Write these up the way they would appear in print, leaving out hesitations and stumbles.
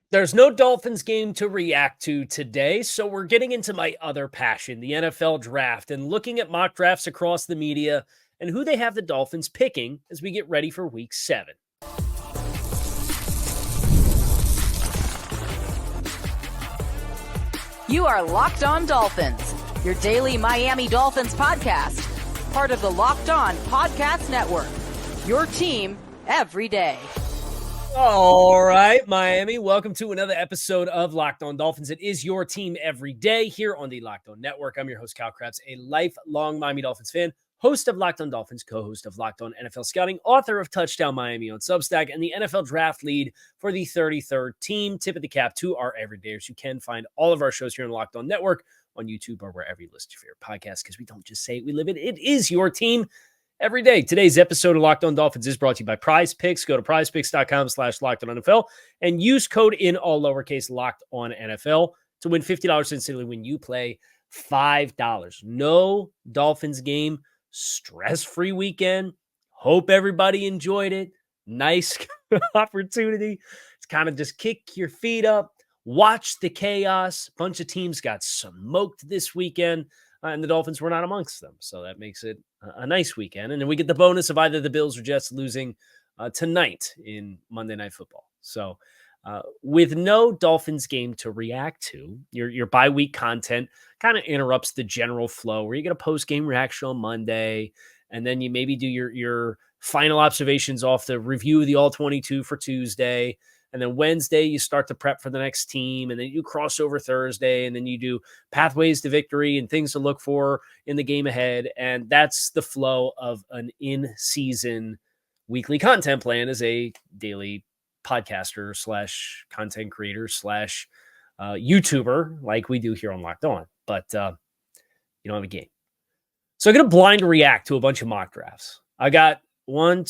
There's no Dolphins game to react to today, so we're getting into my other passion, the NFL draft, and looking at mock drafts across the media and who they have the Dolphins picking as we get ready for Week 7. You are Locked On Dolphins, your daily Miami Dolphins podcast, part of the Locked On Podcast Network, your team every day. All right, Miami, welcome to another episode of Locked On Dolphins. It is your team every day here on the Locked On Network. I'm your host, Cal Krabs, a lifelong Miami Dolphins fan, host of Locked On Dolphins, co-host of Locked On NFL Scouting, author of Touchdown Miami on Substack, and the NFL draft lead for the 33rd team. Tip of the cap to our everydayers. You can find all of our shows here on Locked On Network, on YouTube, or wherever you listen to your favorite podcast, because we don't just say it, we live it. It is your team every day. Today's episode of Locked On Dolphins is brought to you by PrizePicks. Go to prizepicks.com/LockedOnNFL and use code in all lowercase Locked On NFL to win $50 instantly when you play $5. No Dolphins game, stress-free weekend. Hope everybody enjoyed it. Nice opportunity. It's kind of just kick your feet up, watch the chaos. A bunch of teams got smoked this weekend. And the Dolphins were not amongst them. So that makes it a nice weekend. And then we get the bonus of either the Bills or Jets losing tonight in Monday Night Football. So with no Dolphins game to react to, your bye week content kind of interrupts the general flow where you get a post-game reaction on Monday. And then you maybe do your final observations off the review of the All-22 for Tuesday. And then Wednesday, you start to prep for the next team. And then you cross over Thursday. And then you do pathways to victory and things to look for in the game ahead. And that's the flow of an in-season weekly content plan as a daily podcaster / content creator / YouTuber like we do here on Locked On. But you don't have a game. So I'm going to blind react to a bunch of mock drafts. I got 5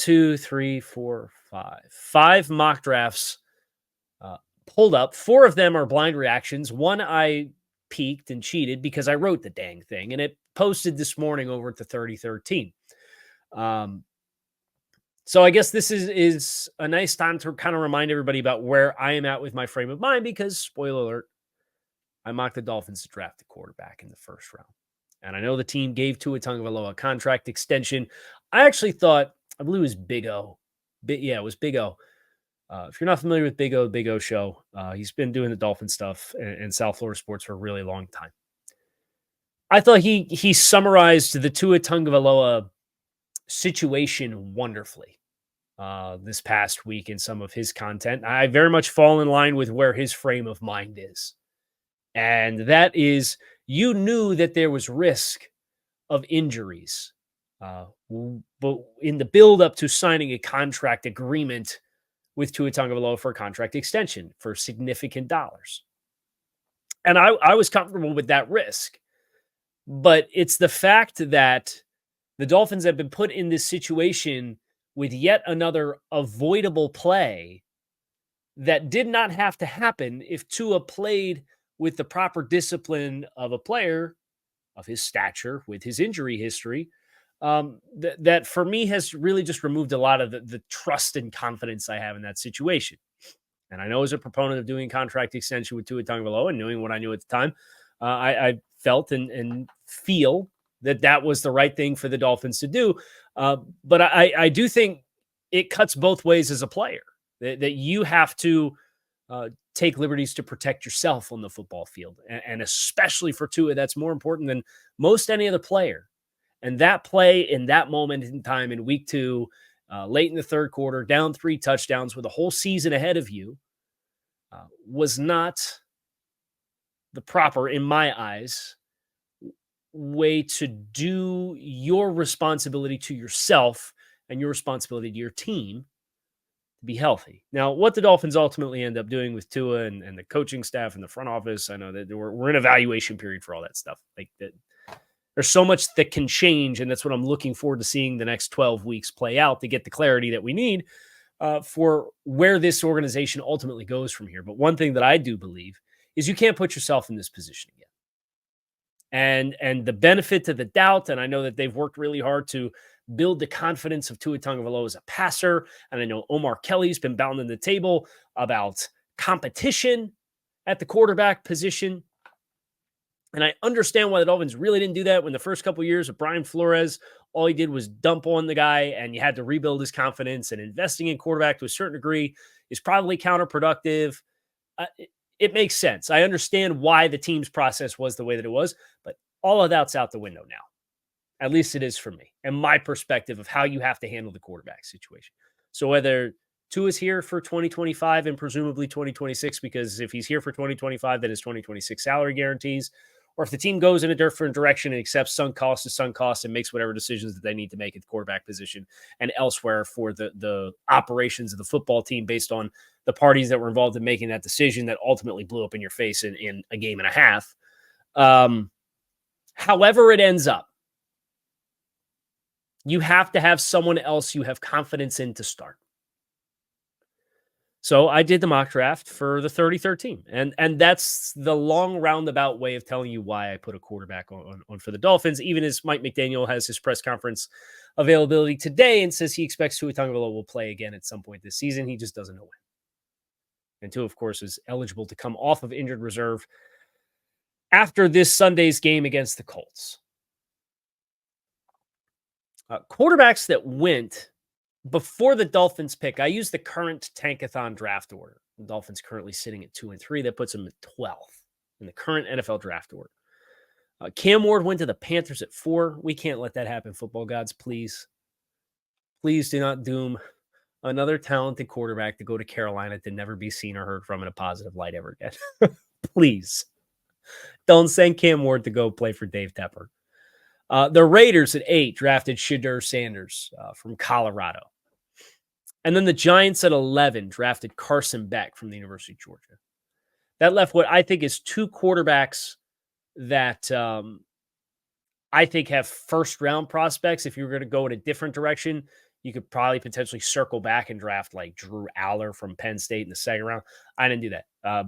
mock drafts pulled up. 4 of them are blind reactions. One I peeked and cheated because I wrote the dang thing, and it posted this morning over at the 33rd team. So I guess this is a nice time to kind of remind everybody about where I am at with my frame of mind because, spoiler alert, I mocked the Dolphins to draft a quarterback in the first round. And I know the team gave Tua Tagovailoa a contract extension. I actually thought, I believe it was Big O. It was Big O. If you're not familiar with Big O show, he's been doing the Dolphin stuff and South Florida sports for a really long time. I thought he summarized the Tua Tagovailoa situation wonderfully this past week in some of his content. I very much fall in line with where his frame of mind is. And that is, you knew that there was risk of injuries. But in the build up to signing a contract agreement with Tua Tagovailoa for a contract extension for significant dollars. And I was comfortable with that risk. But it's the fact that the Dolphins have been put in this situation with yet another avoidable play that did not have to happen if Tua played with the proper discipline of a player of his stature, with his injury history, that for me has really just removed a lot of the trust and confidence I have in that situation. And I know as a proponent of doing contract extension with Tua Tagovailoa and knowing what I knew at the time, I felt and feel that was the right thing for the Dolphins to do. But I do think it cuts both ways as a player, that you have to take liberties to protect yourself on the football field. And especially for Tua, that's more important than most any other player. And that play in that moment in time in week 2, late in the third quarter, down 3 touchdowns with a whole season ahead of you, was not the proper, in my eyes, way to do your responsibility to yourself and your responsibility to your team to be healthy. Now, what the Dolphins ultimately end up doing with Tua and the coaching staff and the front office, I know that we're in evaluation period for all that stuff. Like that. There's so much that can change, and that's what I'm looking forward to seeing the next 12 weeks play out to get the clarity that we need for where this organization ultimately goes from here. But one thing that I do believe is you can't put yourself in this position again. And the benefit to the doubt, and I know that they've worked really hard to build the confidence of Tua Tagovailoa as a passer, and I know Omar Kelly's been pounding the table about competition at the quarterback position. And I understand why the Dolphins really didn't do that when the first couple of years of Brian Flores, all he did was dump on the guy and you had to rebuild his confidence, and investing in quarterback to a certain degree is probably counterproductive. It makes sense. I understand why the team's process was the way that it was, but all of that's out the window now. At least it is for me and my perspective of how you have to handle the quarterback situation. So whether Tua is here for 2025 and presumably 2026, because if he's here for 2025, then his 2026 salary guarantees, or if the team goes in a different direction and accepts sunk cost to sunk cost and makes whatever decisions that they need to make at the quarterback position and elsewhere for the operations of the football team based on the parties that were involved in making that decision that ultimately blew up in your face in a game and a half. However it ends up, you have to have someone else you have confidence in to start. So I did the mock draft for the 33rd team. And that's the long roundabout way of telling you why I put a quarterback on for the Dolphins, even as Mike McDaniel has his press conference availability today and says he expects Tua Tagovailoa will play again at some point this season. He just doesn't know when. And Tua, of course, is eligible to come off of injured reserve after this Sunday's game against the Colts. Quarterbacks that went before the Dolphins pick, I used the current Tankathon draft order. The Dolphins currently sitting at 2 and 3. That puts them at 12th in the current NFL draft order. Cam Ward went to the Panthers at 4. We can't let that happen, football gods, please. Please do not doom another talented quarterback to go to Carolina to never be seen or heard from in a positive light ever again. Please. Don't send Cam Ward to go play for Dave Tepper. The Raiders at 8 drafted Shedeur Sanders from Colorado. And then the Giants at 11 drafted Carson Beck from the University of Georgia. That left what I think is 2 quarterbacks that I think have first-round prospects. If you were going to go in a different direction, you could probably potentially circle back and draft like Drew Aller from Penn State in the second round. I didn't do that. I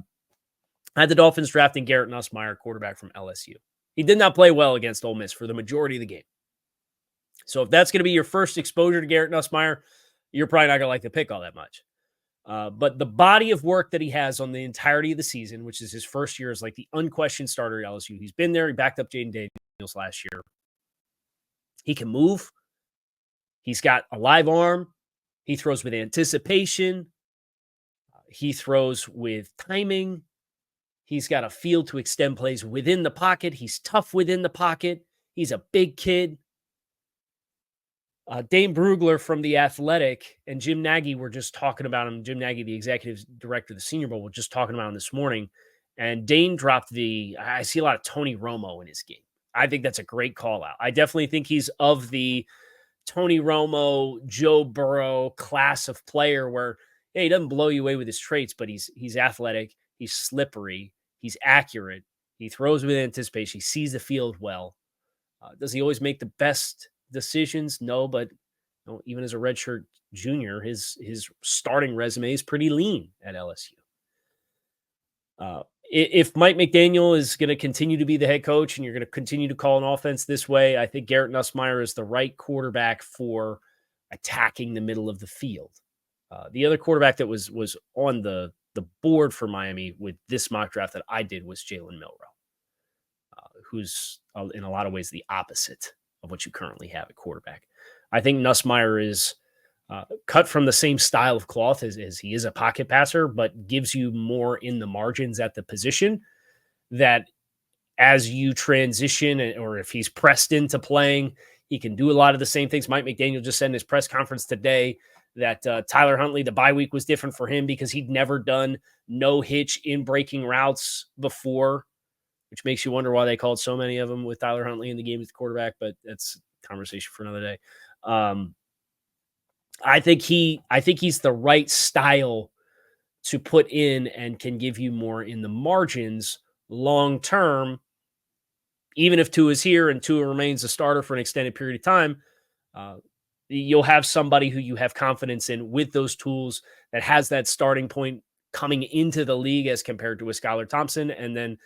had the Dolphins drafting Garrett Nussmeier, quarterback from LSU. He did not play well against Ole Miss for the majority of the game. So if that's going to be your first exposure to Garrett Nussmeier, you're probably not going to like the pick all that much. But the body of work that he has on the entirety of the season, which is his first year as like the unquestioned starter at LSU, he's been there. He backed up Jaden Daniels last year. He can move. He's got a live arm. He throws with anticipation. He throws with timing. He's got a feel to extend plays within the pocket. He's tough within the pocket. He's a big kid. Dane Brugler from The Athletic and Jim Nagy were just talking about him. Jim Nagy, the executive director of the Senior Bowl, was just talking about him this morning. And Dane dropped I see a lot of Tony Romo in his game. I think that's a great call out. I definitely think he's of the Tony Romo, Joe Burrow class of player where he doesn't blow you away with his traits, but he's athletic, he's slippery, he's accurate, he throws with anticipation, he sees the field well. Does he always make the best decisions? No, but even as a redshirt junior, his starting resume is pretty lean at LSU. If Mike McDaniel is going to continue to be the head coach and you're going to continue to call an offense this way, I think Garrett Nussmeier is the right quarterback for attacking the middle of the field. The other quarterback that was on the board for Miami with this mock draft that I did was Jalen Milroe, who's in a lot of ways the opposite of what you currently have at quarterback. I think Nussmeier is cut from the same style of cloth as he is a pocket passer, but gives you more in the margins at the position that as you transition or if he's pressed into playing, he can do a lot of the same things. Mike McDaniel just said in his press conference today that Tyler Huntley, the bye week was different for him because he'd never done no hitch in breaking routes before, which makes you wonder why they called so many of them with Tyler Huntley in the game as the quarterback, but that's a conversation for another day. I think he's the right style to put in and can give you more in the margins long term. Even if Tua is here and Tua remains a starter for an extended period of time, you'll have somebody who you have confidence in with those tools that has that starting point coming into the league as compared to a Skylar Thompson. And then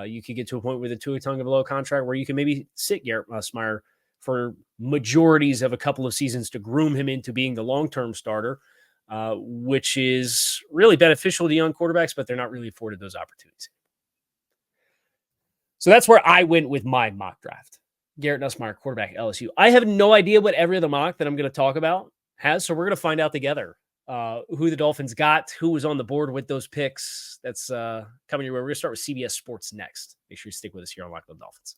you could get to a point with a Tua Tagovailoa contract where you can maybe sit Garrett Nussmeier for majorities of a couple of seasons to groom him into being the long-term starter. which is really beneficial to young quarterbacks, but they're not really afforded those opportunities. So that's where I went with my mock draft. Garrett Nussmeier, quarterback, LSU. I have no idea what every other mock that I'm going to talk about has, so we're going to find out together who the Dolphins got, who was on the board with those picks. That's coming your way. We're going to start with CBS Sports next. Make sure you stick with us here on Locked On Dolphins.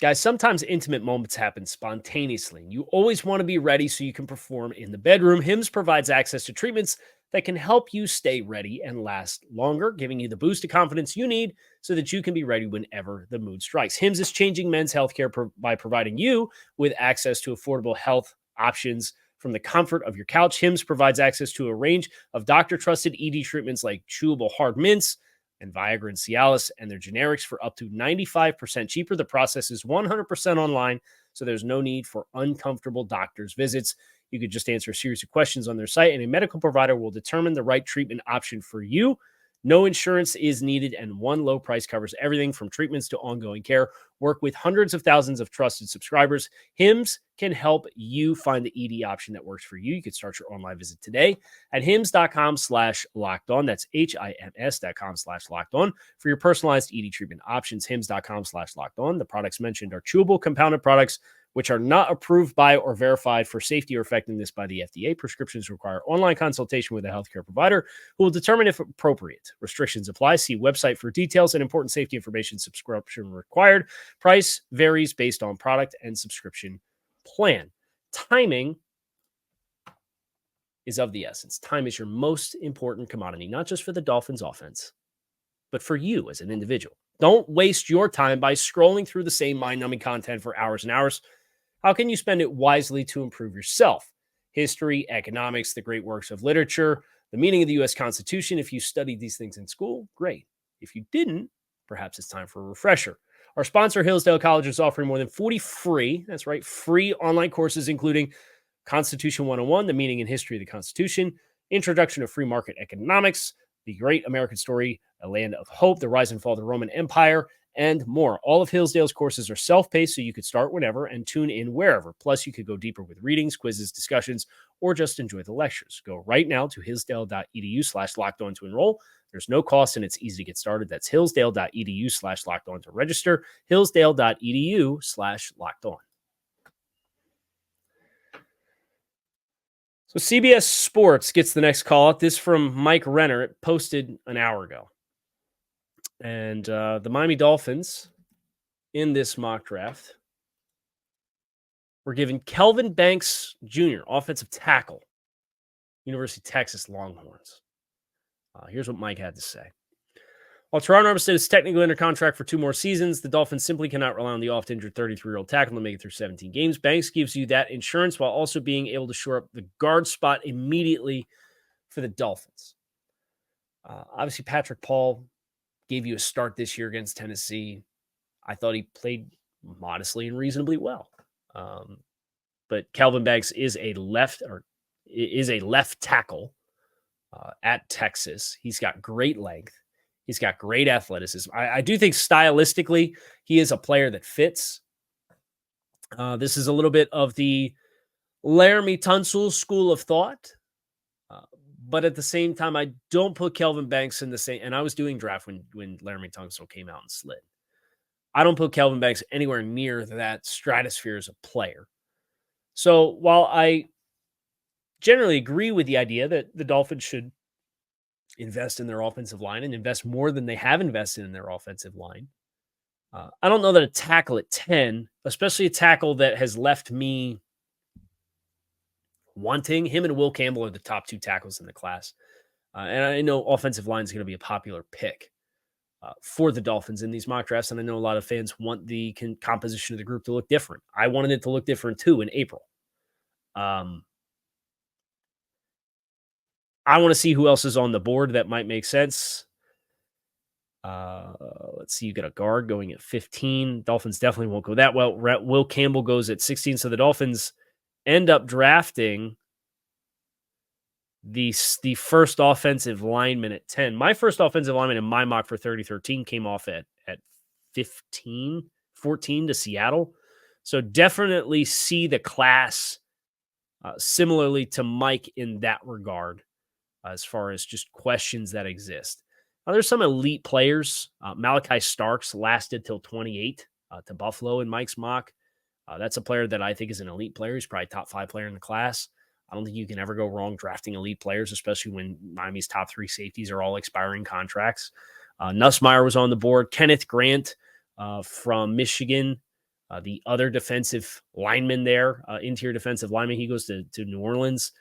Guys, sometimes intimate moments happen spontaneously. You always want to be ready so you can perform in the bedroom. Hims provides access to treatments that can help you stay ready and last longer, giving you the boost of confidence you need so that you can be ready whenever the mood strikes. Hims is changing men's healthcare by providing you with access to affordable health options from the comfort of your couch. Hims provides access to a range of doctor-trusted ED treatments like chewable hard mints and Viagra and Cialis and their generics for up to 95% cheaper. The process is 100% online, so there's no need for uncomfortable doctor's visits. You could just answer a series of questions on their site, and a medical provider will determine the right treatment option for you. No insurance is needed, and one low price covers everything from treatments to ongoing care. Work with hundreds of thousands of trusted subscribers. Hims can help you find the ED option that works for you. You can start your online visit today at hims.com/lockedon. That's HIMS.com/lockedon for your personalized ED treatment options. Hims.com/lockedon. The products mentioned are chewable compounded products which are not approved by or verified for safety or effectiveness by the FDA. Prescriptions require online consultation with a healthcare provider who will determine if appropriate. Restrictions apply. See website for details and important safety information. Subscription required. Price varies based on product and subscription plan. Timing is of the essence. Time is your most important commodity, not just for the Dolphins offense, but for you as an individual. Don't waste your time by scrolling through the same mind-numbing content for hours and hours. How can you spend it wisely to improve yourself? History, economics, the great works of literature, the meaning of the U.S. Constitution. If you studied these things in school, great. If you didn't, perhaps it's time for a refresher. Our sponsor, Hillsdale College, is offering more than 40 free, that's right, free online courses, including Constitution 101, the meaning and history of the Constitution, Introduction to Free Market Economics, The Great American Story, A Land of Hope, The Rise and Fall of the Roman Empire, and more. All of Hillsdale's courses are self-paced, so you could start whenever and tune in wherever. Plus, you could go deeper with readings, quizzes, discussions, or just enjoy the lectures. Go right now to hillsdale.edu/lockedon to enroll. There's no cost, and it's easy to get started. That's hillsdale.edu/lockedon to register. Hillsdale.edu/lockedon. So CBS Sports gets the next call out. This from Mike Renner. It posted an hour ago. And the Miami Dolphins in this mock draft were given Kelvin Banks Jr., offensive tackle, University of Texas Longhorns. Here's what Mike had to say. While Teron Armstead is technically under contract for 2 more seasons, the Dolphins simply cannot rely on the oft-injured 33-year-old tackle to make it through 17 games. Banks gives you that insurance while also being able to shore up the guard spot immediately for the Dolphins. Obviously, Patrick Paul gave you a start this year against Tennessee. I thought he played modestly and reasonably well. But Kelvin Banks is a left tackle at Texas. He's got great length. He's got great athleticism. I do think stylistically he is a player that fits. This is a little bit of the Laramie Tunsil school of thought. But at the same time, I don't put Kelvin Banks in the same. And I was doing draft when Laramie Tunsil came out and slid. I don't put Kelvin Banks anywhere near that stratosphere as a player. So while I generally agree with the idea that the Dolphins should invest in their offensive line and invest more than they have invested in their offensive line, I don't know that a tackle at 10, especially a tackle that has left me wanting. Him and Will Campbell are the top 2 tackles in the class. And I know offensive line is going to be a popular pick for the Dolphins in these mock drafts. And I know a lot of fans want the composition of the group to look different. I wanted it to look different too in April. I want to see who else is on the board that might make sense. Let's see. You got a guard going at 15. Dolphins definitely won't go that well. Will Campbell goes at 16. So the Dolphins end up drafting the first offensive lineman at 10. My first offensive lineman in my mock for 30-13 came off at 14 to Seattle. So definitely see the class similarly to Mike in that regard, as far as just questions that exist. Now, there's some elite players. Malachi Starks lasted till 28 to Buffalo in Mike's mock. That's a player that I think is an elite player. He's probably top 5 player in the class. I don't think you can ever go wrong drafting elite players, especially when Miami's top 3 safeties are all expiring contracts. Nussmeier was on the board. Kenneth Grant from Michigan, the other defensive lineman there, interior defensive lineman. He goes to New Orleans.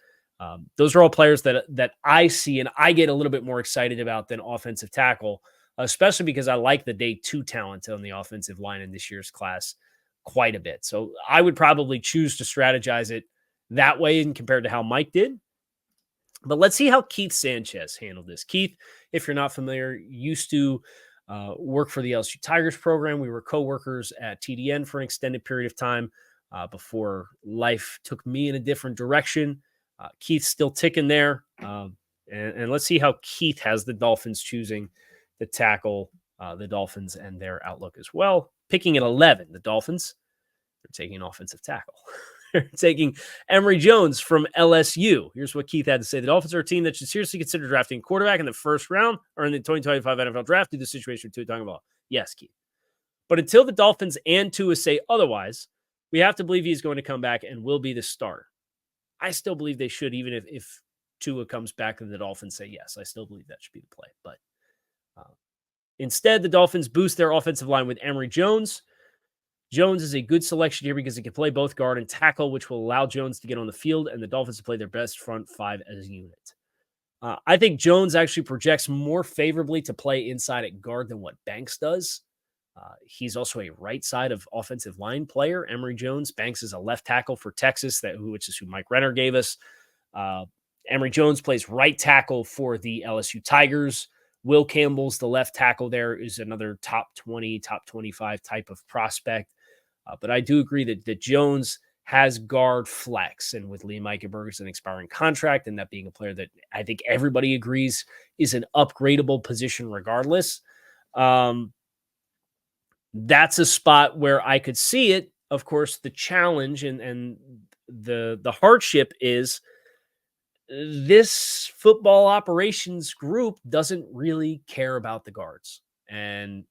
Those are all players that I see and I get a little bit more excited about than offensive tackle, especially because I like the day 2 talent on the offensive line in this year's class quite a bit. So I would probably choose to strategize it that way and compared to how Mike did. But let's see how Keith Sanchez handled this. Keith, if you're not familiar, used to work for the LSU Tigers program. We were co-workers at TDN for an extended period of time before life took me in a different direction. Keith's still ticking there. And let's see how Keith has the Dolphins choosing to tackle the Dolphins and their outlook as well. Picking at 11, the Dolphins, they're taking an offensive tackle. They're taking Emory Jones from LSU. Here's what Keith had to say. The Dolphins are a team that should seriously consider drafting a quarterback in the first round or in the 2025 NFL draft due to the situation with Tua Tagovailoa. Yes, Keith. But until the Dolphins and Tua say otherwise, we have to believe he's going to come back and will be the starter. I still believe they should, even if Tua comes back and the Dolphins say yes. I still believe that should be the play. But instead, the Dolphins boost their offensive line with Emory Jones. Jones is a good selection here because he can play both guard and tackle, which will allow Jones to get on the field and the Dolphins to play their best front 5 as a unit. I think Jones actually projects more favorably to play inside at guard than what Banks does. He's also a right side of offensive line player, Emory Jones. Banks is a left tackle for Texas, which is who Mike Renner gave us. Emory Jones plays right tackle for the LSU Tigers. Will Campbell's the left tackle there, is another top 20, top 25 type of prospect. But I do agree that Jones has guard flex, and with Liam Eichenberger's an expiring contract, and that being a player that I think everybody agrees is an upgradable position regardless. That's a spot where I could see it. Of course, the challenge and the hardship is this football operations group doesn't really care about the guards. And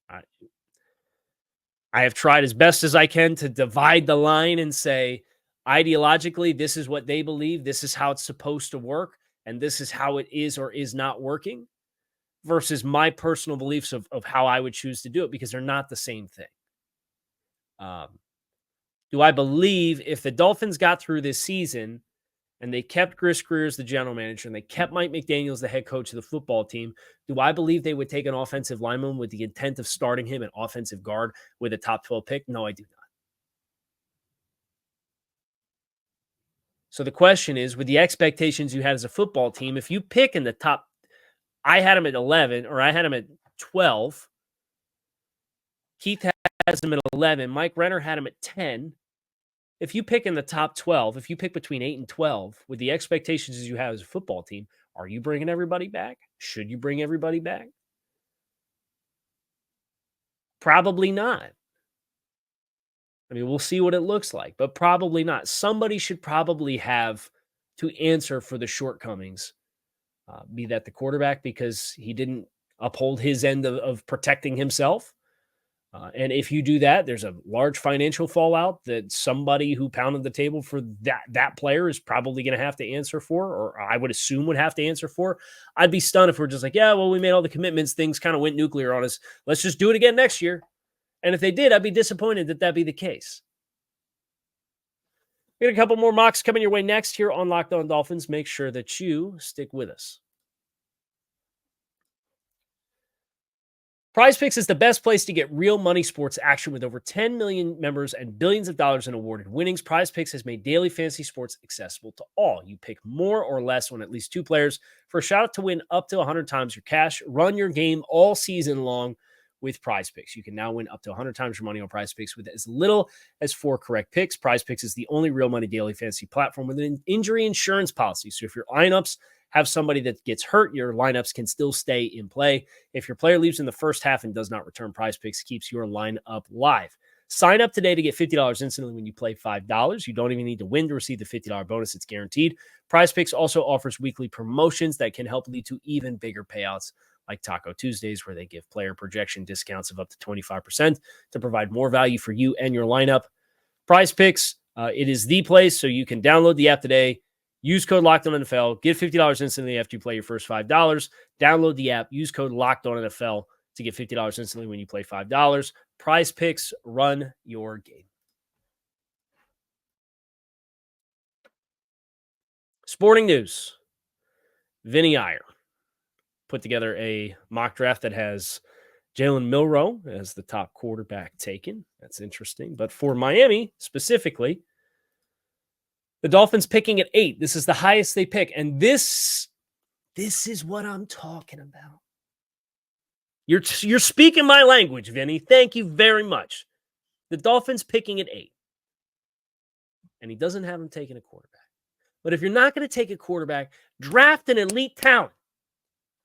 I have tried as best as I can to divide the line and say, ideologically, this is what they believe. This is how it's supposed to work. And this is how it is or is not working versus my personal beliefs of how I would choose to do it, because they're not the same thing. Do I believe if the Dolphins got through this season and they kept Chris Greer as the general manager and they kept Mike McDaniel as the head coach of the football team, do I believe they would take an offensive lineman with the intent of starting him at offensive guard with a top 12 pick? No, I do not. So the question is, with the expectations you had as a football team, if you pick in the top, I had him at 11 or I had him at 12. Keith has him at 11. Mike Renner had him at 10. If you pick in the top 12, if you pick between 8 and 12, with the expectations as you have as a football team, are you bringing everybody back? Should you bring everybody back? Probably not. I mean, we'll see what it looks like, but probably not. Somebody should probably have to answer for the shortcomings, be that the quarterback because he didn't uphold his end of protecting himself. And if you do that, there's a large financial fallout that somebody who pounded the table for that player is probably going to have to answer for, or I would assume would have to answer for. I'd be stunned if we're just like, yeah, well, we made all the commitments. Things kind of went nuclear on us. Let's just do it again next year. And if they did, I'd be disappointed that be the case. We got a couple more mocks coming your way next here on Locked On Dolphins. Make sure that you stick with us. PrizePicks is the best place to get real money sports action with over 10 million members and billions of dollars in awarded winnings. PrizePicks has made daily fantasy sports accessible to all. You pick more or less on at least 2 players for a shot to win up to 100 times your cash. Run your game all season long with PrizePicks. You can now win up to 100 times your money on PrizePicks with as little as 4 correct picks. PrizePicks is the only real money daily fantasy platform with an injury insurance policy. So if your lineups have somebody that gets hurt, your lineups can still stay in play. If your player leaves in the first half and does not return, PrizePicks keeps your lineup live. Sign up today to get $50 instantly when you play $5. You don't even need to win to receive the $50 bonus. It's guaranteed. PrizePicks also offers weekly promotions that can help lead to even bigger payouts, like Taco Tuesdays, where they give player projection discounts of up to 25% to provide more value for you and your lineup. PrizePicks, it is the place, so you can download the app today. Use code LOCKEDONNFL. Get $50 instantly after you play your first $5. Download the app. Use code LOCKEDONNFL to get $50 instantly when you play $5. PrizePicks, run your game. Sporting news. Vinny Iyer put together a mock draft that has Jalen Milroe as the top quarterback taken. That's interesting. But for Miami specifically, the Dolphins picking at 8. This is the highest they pick. And this is what I'm talking about. You're speaking my language, Vinny. Thank you very much. The Dolphins picking at 8. And he doesn't have him taking a quarterback. But if you're not going to take a quarterback, draft an elite talent.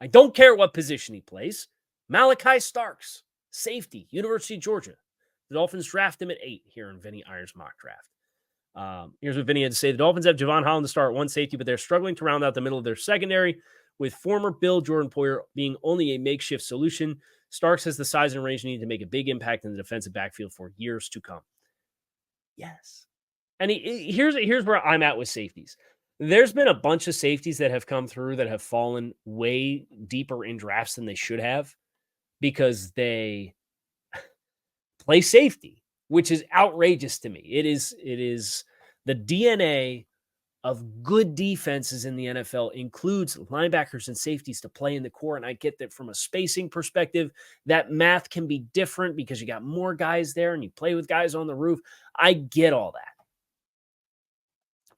I don't care what position he plays. Malachi Starks, safety, University of Georgia. The Dolphins draft him at 8 here in Vinny Iyer's mock draft. Here's what Vinny had to say. The Dolphins have Javon Holland to start at 1 safety, but they're struggling to round out the middle of their secondary, with former Bill Jordan Poyer being only a makeshift solution. Starks has the size and range needed to make a big impact in the defensive backfield for years to come. Yes. And here's where I'm at with safeties. There's been a bunch of safeties that have come through that have fallen way deeper in drafts than they should have because they play safety, which is outrageous to me. It is the DNA of good defenses in the NFL includes linebackers and safeties to play in the core. And I get that from a spacing perspective, that math can be different because you got more guys there and you play with guys on the roof. I get all that.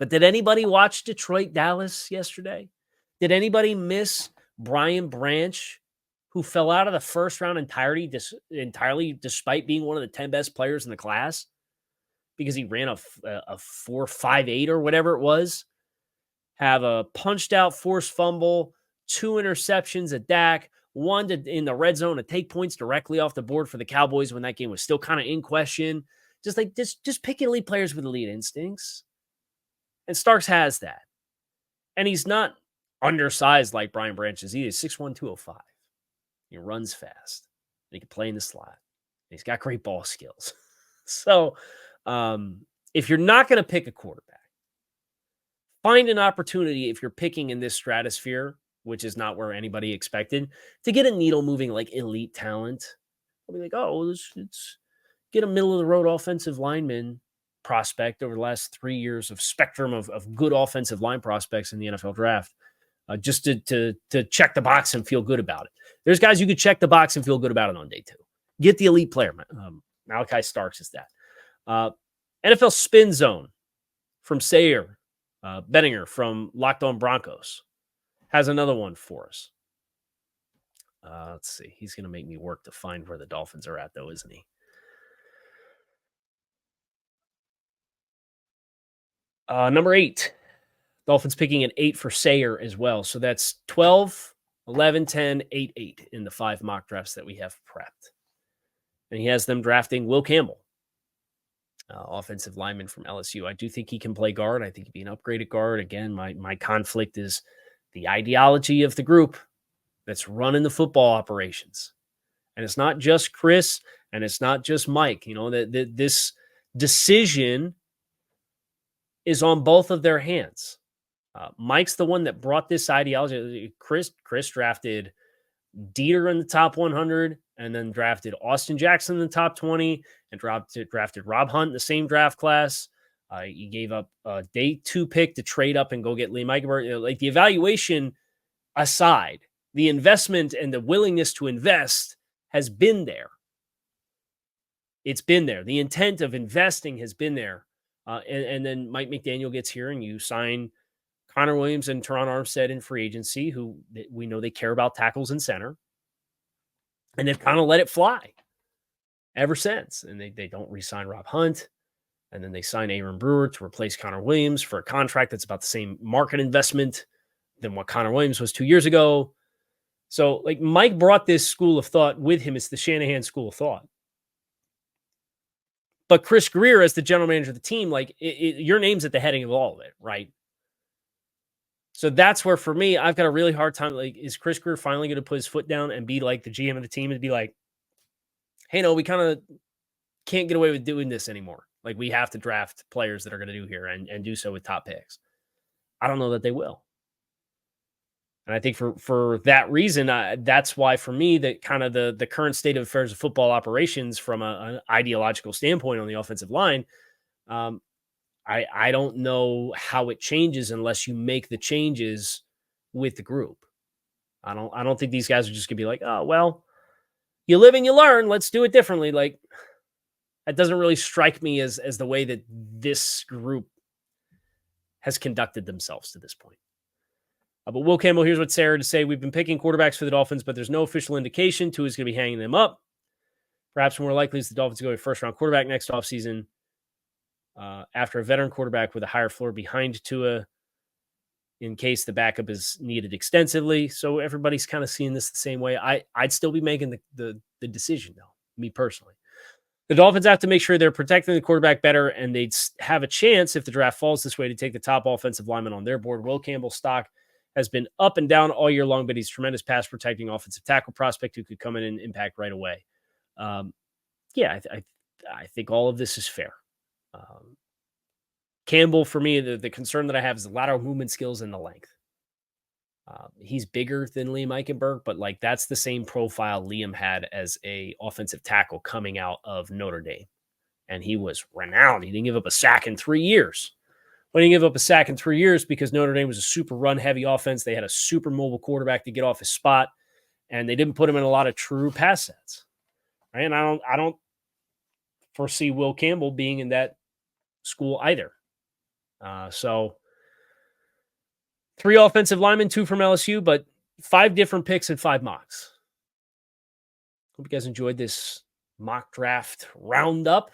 But did anybody watch Detroit-Dallas yesterday? Did anybody miss Brian Branch, who fell out of the first round entirely despite being one of the 10 best players in the class? Because he ran a 4.58 or whatever it was, have a punched out forced fumble, 2 interceptions at Dak, one in the red zone to take points directly off the board for the Cowboys when that game was still kind of in question. Just pick elite players with elite instincts. And Starks has that. And he's not undersized like Brian Branch is. He is 6'1", 205. He runs fast. And he can play in the slot. And he's got great ball skills. So, if you're not going to pick a quarterback, find an opportunity if you're picking in this stratosphere, which is not where anybody expected, to get a needle moving like elite talent. I'll be like, let's get a middle-of-the-road offensive lineman prospect over the last 3 years of spectrum of good offensive line prospects in the NFL draft, just to check the box and feel good about it. There's guys you could check the box and feel good about it on day 2. Get the elite player. Malachi Starks is that. NFL Spin Zone from Sayer Benninger from Locked On Broncos has another one for us. Let's see. He's going to make me work to find where the Dolphins are at, though, isn't he? Number 8. Dolphins picking at 8 for Sayer as well. So that's 12, 11, 10, 8, 8 in the 5 mock drafts that we have prepped. And he has them drafting Will Campbell, offensive lineman from LSU. I do think he can play guard. I think he'd be an upgraded guard. Again, my conflict is the ideology of the group that's running the football operations. And it's not just Chris and it's not just Mike. You know, this decision is on both of their hands. Mike's the one that brought this ideology. Chris drafted Dieter in the top 100 and then drafted Austin Jackson in the top 20 and drafted Rob Hunt in the same draft class. He gave up a day 2 pick to trade up and go get Lee Mike. Like the evaluation aside, the investment and the willingness to invest has been there. It's been there. The intent of investing has been there. And then Mike McDaniel gets here and you sign Connor Williams and Teron Armstead in free agency, who we know they care about tackles and center. And they've kind of let it fly ever since. And they don't re-sign Rob Hunt. And then they sign Aaron Brewer to replace Connor Williams for a contract that's about the same market investment than what Connor Williams was 2 years ago. So, like, Mike brought this school of thought with him. It's the Shanahan school of thought. But Chris Greer, as the general manager of the team, like your name's at the heading of all of it, right? So that's where, for me, I've got a really hard time. Like, is Chris Greer finally going to put his foot down and be like the GM of the team and be like, hey, no, we kind of can't get away with doing this anymore. Like, we have to draft players that are going to do here and do so with top picks. I don't know that they will. And I think for that reason, that's why, for me, that kind of the current state of affairs of football operations from an ideological standpoint on the offensive line, I don't know how it changes unless you make the changes with the group. I don't think these guys are just gonna be like, oh, well, you live and you learn. Let's do it differently. Like, that doesn't really strike me as the way that this group has conducted themselves to this point. But Will Campbell, here's what Sarah to say. We've been picking quarterbacks for the Dolphins, but there's no official indication Tua's going to be hanging them up. Perhaps more likely is the Dolphins go a first-round quarterback next offseason after a veteran quarterback with a higher floor behind Tua in case the backup is needed extensively. So everybody's kind of seeing this the same way. I'd still be making the decision, though, me personally. The Dolphins have to make sure they're protecting the quarterback better, and they'd have a chance, if the draft falls this way, to take the top offensive lineman on their board. Will Campbell's stock has been up and down all year long, but he's a tremendous pass protecting offensive tackle prospect who could come in and impact right away. I think all of this is fair. Campbell, for me, the concern that I have is the lateral movement skills and the length. He's bigger than Liam Eichenberg, but like, that's the same profile Liam had as a offensive tackle coming out of Notre Dame. And he was renowned. He didn't give up a sack in 3 years. Well, he didn't give up a sack in 3 years because Notre Dame was a super run-heavy offense. They had a super mobile quarterback to get off his spot, and they didn't put him in a lot of true pass sets. Right? And I don't foresee Will Campbell being in that school either. So 3 offensive linemen, 2 from LSU, but 5 different picks and 5 mocks. Hope you guys enjoyed this mock draft roundup.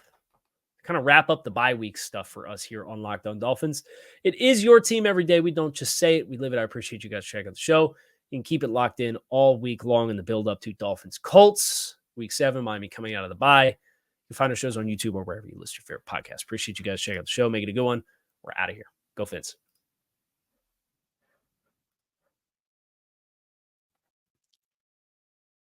Kind of wrap up the bye week stuff for us here on Locked On Dolphins. It is your team every day. We don't just say it, we live it. I appreciate you guys checking out the show. You can keep it locked in all week long in the build up to Dolphins Colts week 7, Miami coming out of the bye. You can find our shows on YouTube or wherever you list your favorite podcast. Appreciate you guys checking out the show. Make it a good one. We're out of here. Go Fins.